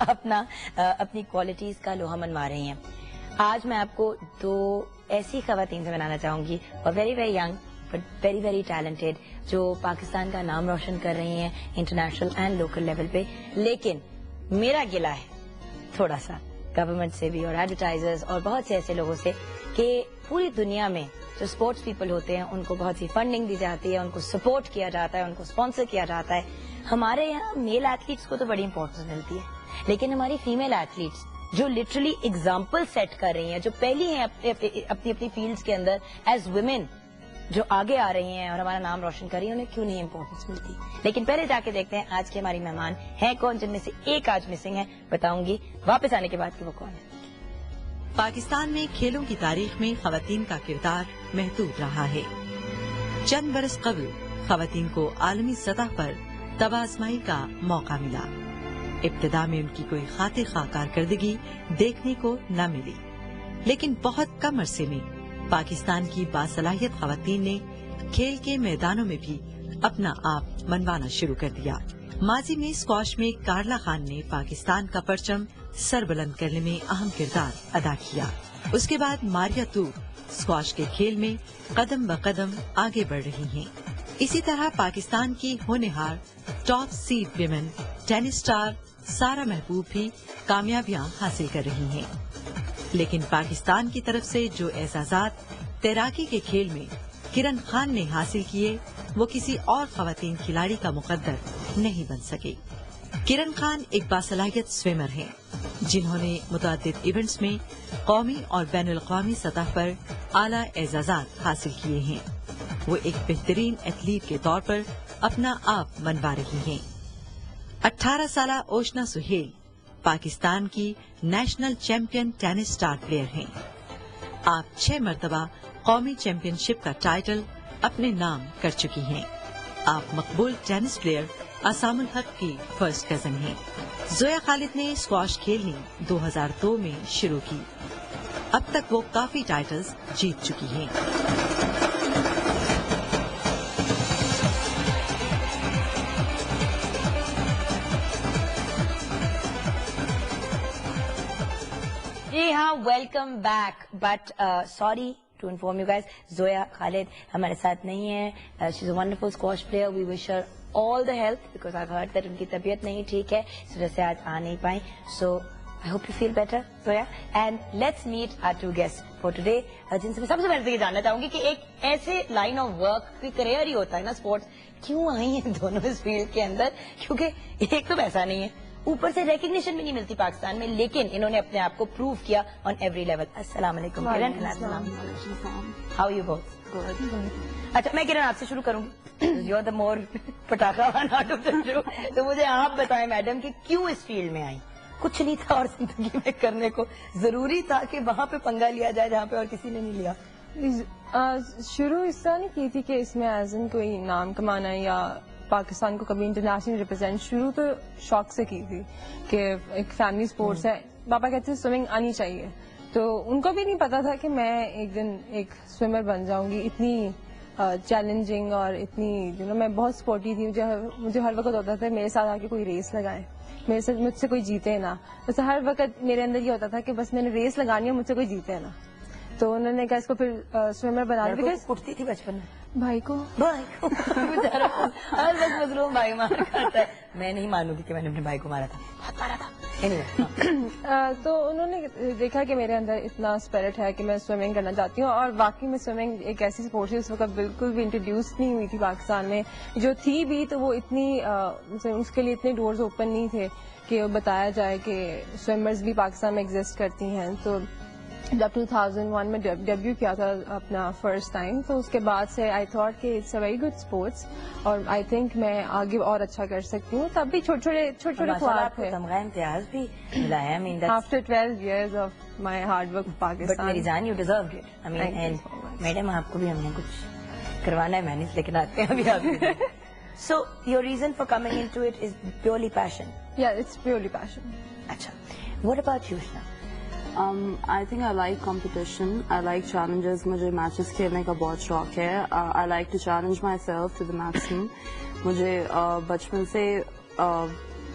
اپنی کوالٹیز کا لوہا منوا رہی ہیں. آج میں آپ کو دو ایسی خواتین سے بنانا چاہوں گی اور very very young but very very talented, جو پاکستان کا نام روشن کر رہی ہیں انٹرنیشنل اینڈ لوکل لیول پہ. لیکن میرا گلہ ہے تھوڑا سا گورنمنٹ سے بھی اور ایڈورٹائزرز اور بہت سے ایسے لوگوں سے کہ پوری دنیا میں جو اسپورٹس پیپل ہوتے ہیں ان کو بہت سی فنڈنگ دی جاتی ہے, ان کو سپورٹ کیا جاتا ہے, ان کو اسپانسر کیا جاتا ہے. ہمارے یہاں میل ایتھلیٹس کو تو بڑی امپورٹنس ملتی ہے, لیکن ہماری فیمیل ایتھلیٹس جو لٹرلی اگزامپل سیٹ کر رہی ہیں, جو پہلی ہیں اپنی فیلڈز کے اندر ایز ویمن جو آگے آ رہی ہیں اور ہمارا نام روشن کر رہی ہیں, انہیں کیوں نہیں امپورٹنس ملتی. لیکن پہلے جا کے دیکھتے ہیں آج کے ہماری مہمان ہیں کون, جن میں سے ایک آج مسنگ ہے. بتاؤں گی واپس آنے کے بعد کہ وہ کون ہے. پاکستان میں کھیلوں کی تاریخ میں خواتین کا کردار محدود رہا ہے. چند برس قبل خواتین کو عالمی سطح پر توازمائی کا موقع ملا. ابتدا میں ان کی کوئی خاطر خواہ کارکردگی دیکھنے کو نہ ملی, لیکن بہت کم عرصے میں پاکستان کی باصلاحیت خواتین نے کھیل کے میدانوں میں بھی اپنا آپ منوانا شروع کر دیا. ماضی میں اسکواش میں کارلا خان نے پاکستان کا پرچم سر بلند کرنے میں اہم کردار ادا کیا. اس کے بعد ماریا تور اسکواش کے کھیل میں قدم بقدم آگے بڑھ رہی ہیں. اسی طرح پاکستان کی ہونہار top seed women tennis star Sara Mahboob بھی کامیابیاں حاصل کر رہی ہیں. لیکن پاکستان کی طرف سے جو اعزازات تیراکی کے کھیل میں کرن خان نے حاصل کیے, وہ کسی اور خواتین کھلاڑی کا مقدر نہیں بن سکے. کرن خان ایک باصلاحیت سویمر ہیں جنہوں نے متعدد ایونٹس میں قومی اور بین الاقوامی سطح پر اعلیٰ اعزازات حاصل کیے ہیں. وہ ایک بہترین ایتھلیٹ کے طور پر اپنا آپ منوا رہی ہیں. 18 سالہ اوشنا سہیل پاکستان کی national champion tennis star player ہیں. آپ 6 مرتبہ قومی چیمپئن شپ کا ٹائٹل اپنے نام کر چکی ہیں. آپ مقبول ٹینس پلیئر اسام الحق کی فرسٹ کزن ہیں. زویا خالد نے اسکواش کھیلنی 2002 میں شروع کی. اب تک وہ کافی ٹائٹلز جیت چکی ہیں. جی ہاں, welcome back. But sorry to inform you guys, Zoya Khalid ہمارے ساتھ نہیں ہے. She is a wonderful squash player. We wish her all the health because I heard that ان کی طبیعت نہیں ٹھیک ہے, اس وجہ سے آج آ نہیں پائیں. سو I hope you feel better, Zoya. And let's meet our two guests for today. جن سے میں سب سے پہلے یہ جاننا چاہوں گی کہ ایک ایسے لائن آف ورک کوئی کریئر ہی ہوتا ہے نا اسپورٹس, کیوں آئی ہیں دونوں اس فیلڈ کے اندر؟ کیونکہ ایک تو پیسہ نہیں ہے, اوپر سے ریکگنیشن بھی نہیں ملتی پاکستان میں, لیکن انہوں نے اپنے آپ کو پروو کیا آن ایوری لیول. السلام علیکم کرن. How you both? اچھا, میں کرن آپ سے شروع کروں گی. یو آر دا مور پٹاخہ one out of the two. تو مجھے آپ بتائیں میڈم کہ کیوں اس فیلڈ میں آئی؟ کچھ نہیں تھا اور زندگی میں کرنے کو, ضروری تھا کہ وہاں پہ پنگا لیا جائے جہاں پہ اور کسی نے نہیں لیا؟ شروع اس طرح نہیں کی تھی کہ اس میں ایز ان کوئی نام کمانا ہے یا پاکستان کو کبھی انٹرنیشنل ریپرزینٹ. شروع تو شوق سے کی تھی کہ ایک فیملی سپورٹس ہے. پاپا کہتے ہیں سوئمنگ آنی چاہیے, تو ان کو بھی نہیں پتا تھا کہ میں ایک دن ایک سوئمر بن جاؤں گی. اتنی چیلنجنگ اور اتنی میں بہت سپورٹی تھی. مجھے ہر وقت ہوتا تھا میرے ساتھ آ کے کوئی ریس لگائے, مجھ سے کوئی جیتے نا. بس ہر وقت میرے اندر یہ ہوتا تھا کہ بس میں نے ریس لگانی ہے, مجھ سے کوئی جیتے نا. تو انہوں نے کہا اس کو پھر سوئمر بنا دیا. کٹتی تھی بچپن میں بھائی کو ہر وقت مظلوم بھائی مار کھاتا ہے. میں نہیں مانوں گی کہ میں نے اپنے بھائی کو مارا تھا, بہت مارا تھا. تو انہوں نے دیکھا کہ میرے اندر اتنا اسپرٹ ہے کہ میں سوئمنگ کرنا چاہتی ہوں. اور واقعی میں سوئمنگ ایک ایسی سپورٹ ہے اس وقت بالکل بھی انٹروڈیوس نہیں ہوئی تھی پاکستان میں. جو تھی بھی تو وہ اتنی اس کے لیے اتنے ڈورز اوپن نہیں تھے کہ بتایا جائے کہ سوئمرز بھی پاکستان میں ایگزسٹ کرتی ہیں. تو جب 2001 میں ڈیبیو کیا تھا اپنا فرسٹ ٹائم, تو اس کے بعد سے آئی تھاٹ کہ it's a very good sports اور آئی تھنک میں آگے اور اچھا کر سکتی ہوں. تب بھی چھوٹے خواب تھے. تمغہ امتیاز بھی ملا ہے. After 12 years of my hard work Pakistan. But میری جان, یو ڈیزرو اٹ. میڈم آپ کو بھی ہم نے کچھ کروانا ہے مینج, لیکن آتے ہیں ابھی آپ. So your reason for coming into it is purely passion? Yeah, it's purely passion. اچھا, what about you, Shna? I think I like competition. I like challenges. مجھے میچز کھیلنے کا بہت شوق ہے. I like to challenge myself to the maximum. مجھے بچپن سے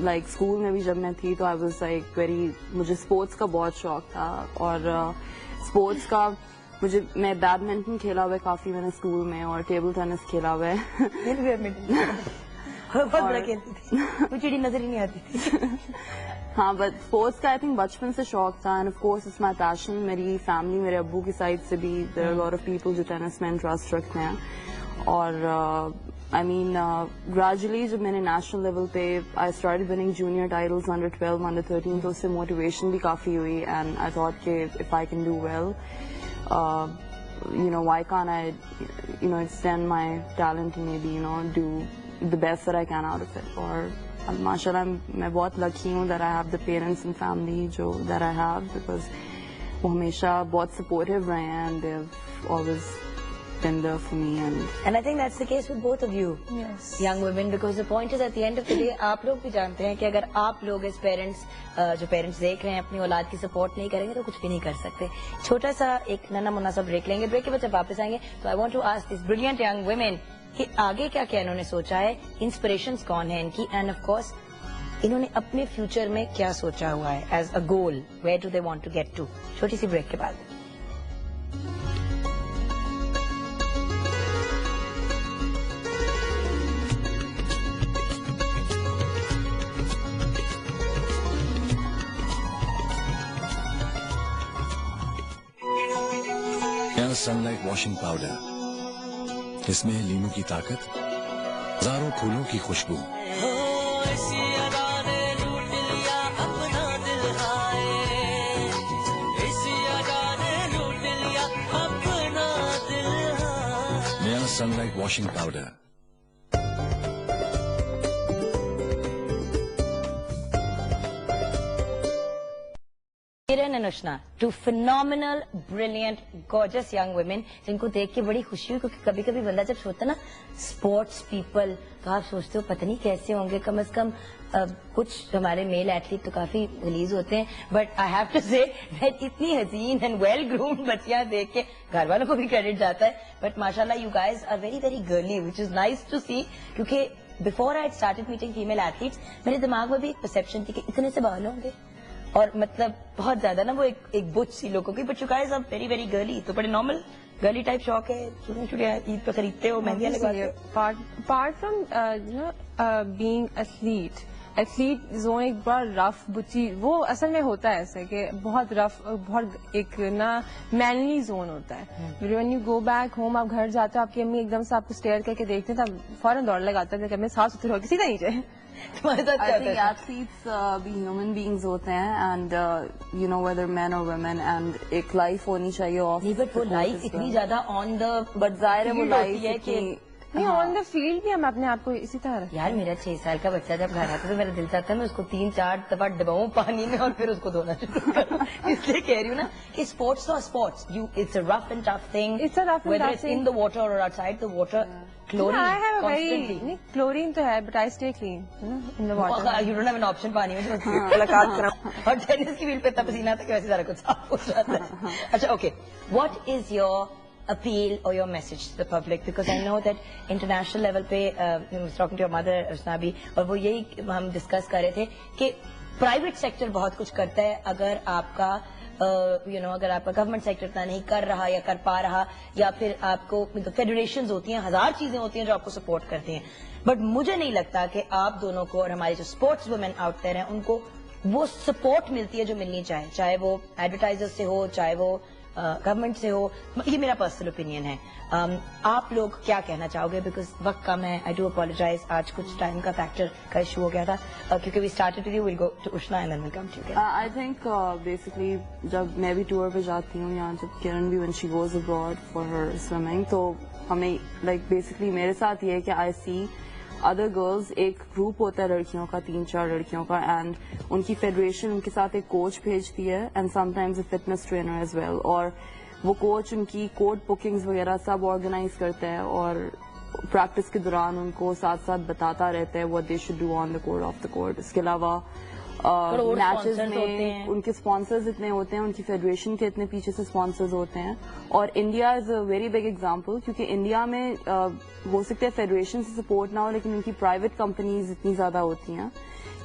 like school میں بھی جب میں تھی تو I was like very, مجھے sports کا بہت شوق تھا, اور sports کا میں بیڈمنٹن کھیلا ہوا ہے کافی میں نے اسکول میں, اور ٹیبل ٹینس کھیلا ہوا ہے. بہت بڑا کھیلتی تھی, وہ چڑی نظر ہی نہیں آتی تھی. ہاں, بٹ اسپورٹس کا آئی تھنک بچپن سے شوق تھا, and of course it's my passion. میری فیملی, میرے ابو کی سائڈ سے بھی there are lot of people جو ٹینس میں انٹرسٹ رکھتے ہیں. اور آئی مین گریجولی جب میں نے نیشنل لیول پہ I started winning junior titles under 12, under 13, تو اس سے موٹیویشن بھی کافی ہوئی, اینڈ آئی تھاٹ کہ if I can do well, why can't I extend my talent and maybe do the best that I can out of it. اور ماشاءاللہ میں بہت لکی ہوں that I have the parents and family that I have, because وہ ہمیشہ بہت supportive رہے ہیں, and they've always been there for me. And I think that's the case with both of you, Yes. young women, because the point is at the end of the day آپ لوگ بھی جانتے ہیں کہ اگر آپ لوگ as parents, جو پیرنٹس دیکھ رہے ہیں اپنی اولاد کی سپورٹ نہیں کریں گے تو کچھ بھی نہیں کر سکتے. چھوٹا سا ایک ننا منا سا بریک لیں گے, بریک کے بعد جب واپس آئیں گے تو I want to ask these brilliant young women کہ آگے کیا کیا انہوں نے سوچا ہے, انسپریشنز کون ہیں ان کی, اینڈ آف کورس انہوں نے اپنے فیوچر میں کیا سوچا ہوا ہے as a goal, where do they want to get to. چھوٹی سی بریک کے بعد. سن لائٹ واشنگ پاؤڈر, اس میں ہے لیمو کی طاقت, ہزاروں پھولوں کی خوشبو. نیا Sunlight washing powder. Kiran and Ushna, two phenomenal, brilliant, gorgeous young women, جن کو دیکھ کے بڑی خوشی ہوئی, کیونکہ کبھی کبھی بندہ جب سوچتا نا اسپورٹس پیپل تو آپ سوچتے ہو پتہ نہیں کیسے ہوں گے, کم از کم کچھ ہمارے میل ایتھلیٹ تو کافی ریلیز ہوتے ہیں, بٹ آئی ہیو ٹو سے دیٹ اتنی حسین اینڈ ویل گرومڈ بچیاں دیکھ کے گھر والوں کو بھی کریڈٹ جاتا ہے. بٹ ماشاء اللہ you guys are very very girly, which is nice to see, کیونکہ before I started meeting female athletes میرے دماغ میں بھی ایک پرسپشن تھی کہ اتنے سے بال ہوں گے, اور مطلب بہت زیادہ نا وہ ایک بچ سی لوگوں کی, but you guys are very very girly. تو بڑے نارمل گرلی ٹائپ شوق ہے, چھوٹیاں چھوٹیاں عید پہ خریدتے ہو, مہندیاں لگواتے ہو. Apart from being athlete zone ایک بڑا رف بچی, وہ اصل میں ہوتا ہے ایسے کہ بہت رف, بہت ایک نا مینلی زون ہوتا ہے. When you go back home, آپ گھر جاتے ہو, آپ کی امی ایک دم سے آپ کو اسٹیئر کر کے دیکھتے ہیں تو فوراً دوڑ لگاتا ہے کہ میں صاف ستھرے ہو کے سیدھا نیچے. تمہارے ساتھ کیا ہوتا ہے؟ ایتھلیٹس بھی ہیومن بینگز ہوتے ہیں, اینڈ ویدر مین اور ویمن, اینڈ ایک لائف ہونی چاہیے آف. نہیں, بٹ وہ لائف اتنی زیادہ آن دا, بٹ ظاہر ہے وہ لائف ہے کہ نہیں, آن دا فیلڈ بھی ہم اپنے آپ کو اسی طرح. یار میرا 6 سال کا بچہ جب گھر آتا تو میرا دل چاہتا ہے میں اس کو 3-4 دفعہ ڈباؤں پانی میں اور پھر اس کو دھونا شروع کروں. اس لیے کہہ رہی ہوں نا کہ اسپورٹس تو sports, it's a rough and tough thing, whether it's in the water or outside the water. Chlorine, chlorine تو ہے, but I stay clean in the water. You don't have an option پانی میں ملاقات کرا, اور tennis کی field پہ اتنا پسینہ تھا کہ ویسے سارا کچھ صاف ہو جاتا ہے. اچھا okay, what is your appeal or your message to the public, because I know that international level پہ I was talking to your mother Ushna bhi, اور وہ یہی ہم ڈسکس کر رہے تھے کہ پرائیویٹ سیکٹر بہت کچھ کرتا ہے, اگر آپ کا اگر آپ کا گورنمنٹ سیکٹر اتنا نہیں کر رہا یا کر پا رہا, یا پھر آپ کو فیڈریشنز ہوتی ہیں, ہزار چیزیں ہوتی ہیں جو آپ کو سپورٹ کرتی ہیں, بٹ مجھے نہیں لگتا کہ آپ دونوں کو اور ہماری جو اسپورٹس وومین آؤٹ دیر ہیں ان کو وہ سپورٹ ملتی ہے جو ملنی چاہے, چاہے وہ ایڈورٹائزر سے ہو, چاہے وہ گورنمنٹ سے ہو. یہ میرا پرسنل اوپینین ہے. آپ لوگ کیا کہنا چاہو گے, بیکاز وقت کم ہے. آئی ڈو اپالوجائز, آج کچھ ٹائم کا فیکٹر کا ایشو ہو گیا تھا, کیونکہ we started with you, we'll go to Ushna and then we'll come to you. I think basically جب میں بھی ٹور پہ جاتی ہوں, یا جب کرن بھی when she goes abroad for her swimming, تو ہمیں لائک بیسکلی میرے ساتھ یہ ہے کہ آئی سی ادر گرلز, ایک گروپ ہوتا ہے لڑکیوں کا, 3-4 لڑکیوں کا, اینڈ ان کی فیڈریشن ان کے ساتھ ایک کوچ بھیجتی ہے, and sometimes a fitness trainer as well, اور وہ کوچ ان کی کورٹ بکنگز وغیرہ سب آرگنائز کرتا ہے, اور پریکٹس کے دوران ان کو ساتھ ساتھ بتاتا رہتا ہے what they should do on the court, off the court. اس کے علاوہ میچز میں ان کے اسپانسرز اتنے ہوتے ہیں, ان کی فیڈریشن کے اتنے پیچھے سے اسپانسرز ہوتے ہیں. اور India is a very big example, کیونکہ انڈیا میں ہو سکتا ہے فیڈریشن سے سپورٹ نہ ہو, لیکن ان کی پرائیویٹ کمپنیز اتنی زیادہ ہوتی ہیں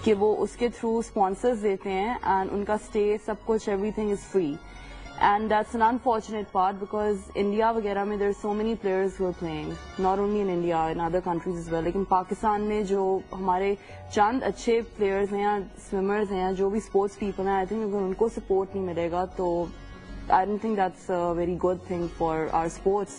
کہ وہ اس کے تھرو اسپانسرز دیتے ہیں اینڈ ان کا اسٹے سب کچھ every thing is free. And that's an unfortunate part because India وغیرہ میں there are so many players who are playing, not only in India, in other countries as well. لیکن پاکستان میں جو ہمارے چند اچھے پلیئرز ہیں یا سوئمرز ہیں یا جو بھی اسپورٹس پیپل ہیں, I think اگر ان کو سپورٹ نہیں ملے گا تو I don't think that's a very good thing for our sports.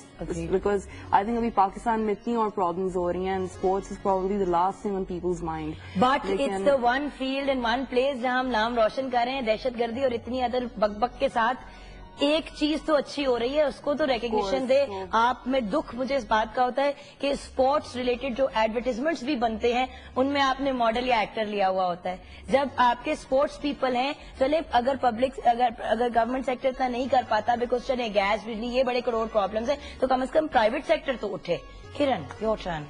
Because I think ابھی پاکستان میں اتنی اور problems ہو رہی ہیں and sports is probably the last thing on people's mind. But it's the one field and one place جہاں ہم نام روشن کر رہے ہیں. دہشت گردی اور اتنی ادر بک بک کے ساتھ ایک چیز تو اچھی ہو رہی ہے, اس کو تو ریکگنیشن دے. آپ میں دکھ مجھے اس بات کا ہوتا ہے کہ اسپورٹس ریلیٹڈ جو ایڈورٹیزمنٹس بھی بنتے ہیں ان میں آپ نے ماڈل یا ایکٹر لیا ہوا ہوتا ہے. جب آپ کے اسپورٹس پیپل ہیں, چلے اگر پبلک اگر گورنمنٹ سیکٹر اتنا نہیں کر پاتا بیکاز چلے گیس بجلی یہ بڑے کروڑ پرابلمس ہیں, تو کم از کم پرائیویٹ سیکٹر تو اٹھے. کرن, your turn.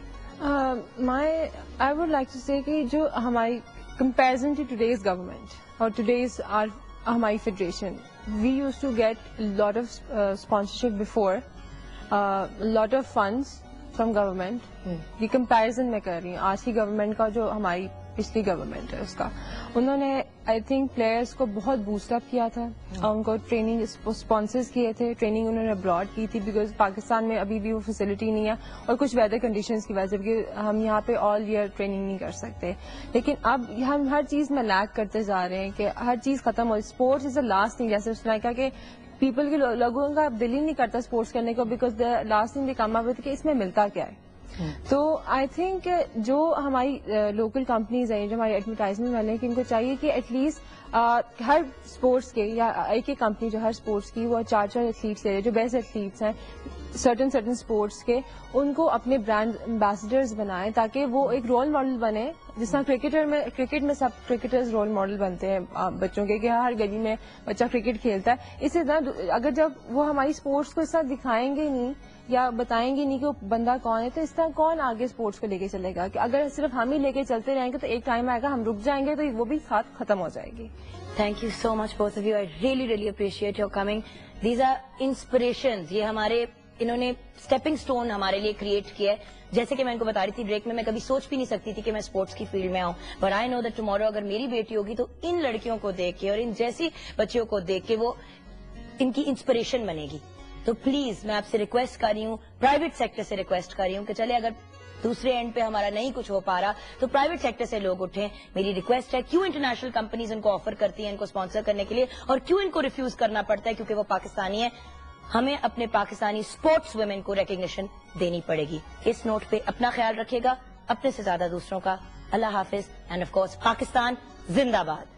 I would like to say کہ جو ہماری comparison to today's government اور today's ہماری federation, we used to get a lot of sponsorship before, lot of funds from government. یہ comparison میں کر رہی ہوں آج کی گورنمنٹ کا جو ہماری پچھلی گورنمنٹ ہے اس کا. انہوں نے آئی تھنک پلیئرس کو بہت بوسٹ اپ کیا تھا, ان کو ٹریننگ اسپانسرز کیے تھے, ٹریننگ انہوں نے ابراڈ کی تھی بیکاز پاکستان میں ابھی بھی وہ فیسلٹی نہیں ہے اور کچھ ویدر کنڈیشنز کی وجہ سے کہ ہم یہاں پہ آل ایئر ٹریننگ نہیں کر سکتے. لیکن اب ہم ہر چیز میں لیک کرتے جا رہے ہیں کہ ہر چیز ختم ہو. Sports is the last thing, جیسے اس نے کہا کہ پیپل کے لوگوں کا دل ہی نہیں کرتا اسپورٹس کرنے کو because the last thing they come up with کہ اس میں ملتا کیا ہے. تو آئی تھنک جو ہماری لوکل کمپنیز ہیں, جو ہماری ایڈورٹائزمنٹ والے ہیں, کہ ان کو چاہیے کہ ایٹ لیسٹ ہر اسپورٹس کے یا ایک ایک کمپنی جو ہر اسپورٹس کی وہ 4 ایتھلیٹس لے رہے جو بیسٹ ایتھلیٹس ہیں سرٹن اسپورٹس کے, ان کو اپنے برانڈ امبیسڈرز بنائیں تاکہ وہ ایک رول ماڈل بنے. جس طرح کرکٹ میں سب کرکٹرز رول ماڈل بنتے ہیں بچوں کے کہ ہر گلی میں بچہ کرکٹ کھیلتا ہے. اسی طرح اگر جب وہ ہماری اسپورٹس کو اس طرح دکھائیں گے نہیں یا بتائیں گے نہیں کہ وہ بندہ کون ہے, تو اس طرح کون آگے اسپورٹس کو لے کے چلے گا. کہ اگر صرف ہم ہی لے کے چلتے رہیں گے تو ایک ٹائم آئے گا ہم رک جائیں گے تو وہ بھی ساتھ ختم ہو جائے گی. Thank you so much both of you. I really appreciate your coming. These are inspirations. یہ ہمارے انہوں نے اسٹیپنگ اسٹون ہمارے لیے کریٹ کیا ہے. جیسے کہ میں ان کو بتا رہی تھی بریک میں کبھی سوچ بھی نہیں سکتی تھی کہ میں اسپورٹس کی فیلڈ میں آؤں, but I know that tomorrow اگر میری بیٹی ہوگی تو ان لڑکیوں کو دیکھ کے اور ان جیسی بچیوں کو دیکھ کے وہ ان کی انسپریشن بنے گی. تو پلیز میں آپ سے ریکویسٹ کر رہی ہوں, پرائیویٹ سیکٹر سے ریکویسٹ کر رہی ہوں کہ چلے اگر دوسرے اینڈ پہ ہمارا نہیں کچھ ہو پا رہا تو پرائیویٹ سیکٹر سے لوگ اٹھیں. میری ریکویسٹ ہے, کیوں انٹرنیشنل کمپنیز ان کو آفر کرتی ہیں ان کو اسپانسر کرنے کے لیے, اور کیوں ان کو ریفیوز کرنا پڑتا ہے, کیونکہ وہ پاکستانی ہیں. ہمیں اپنے پاکستانی اسپورٹس ویمن کو ریکگنیشن دینی پڑے گی. اس نوٹ پہ اپنا خیال رکھیے گا, اپنے سے زیادہ دوسروں کا. اللہ حافظ, اینڈ آف کورس پاکستان زندہ باد.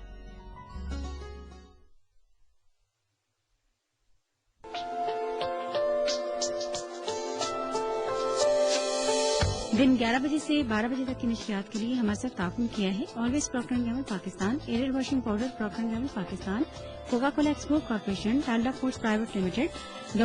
دن 11 بجے سے 12 بجے تک کی نشریات کے لیے ہمارے ساتھ تعاون کیا ہے always Procter and Gamble Pakistan, Ariel washing powder Procter and Gamble Pakistan, Coca Cola Export Corporation, Tilda Foods Private limited,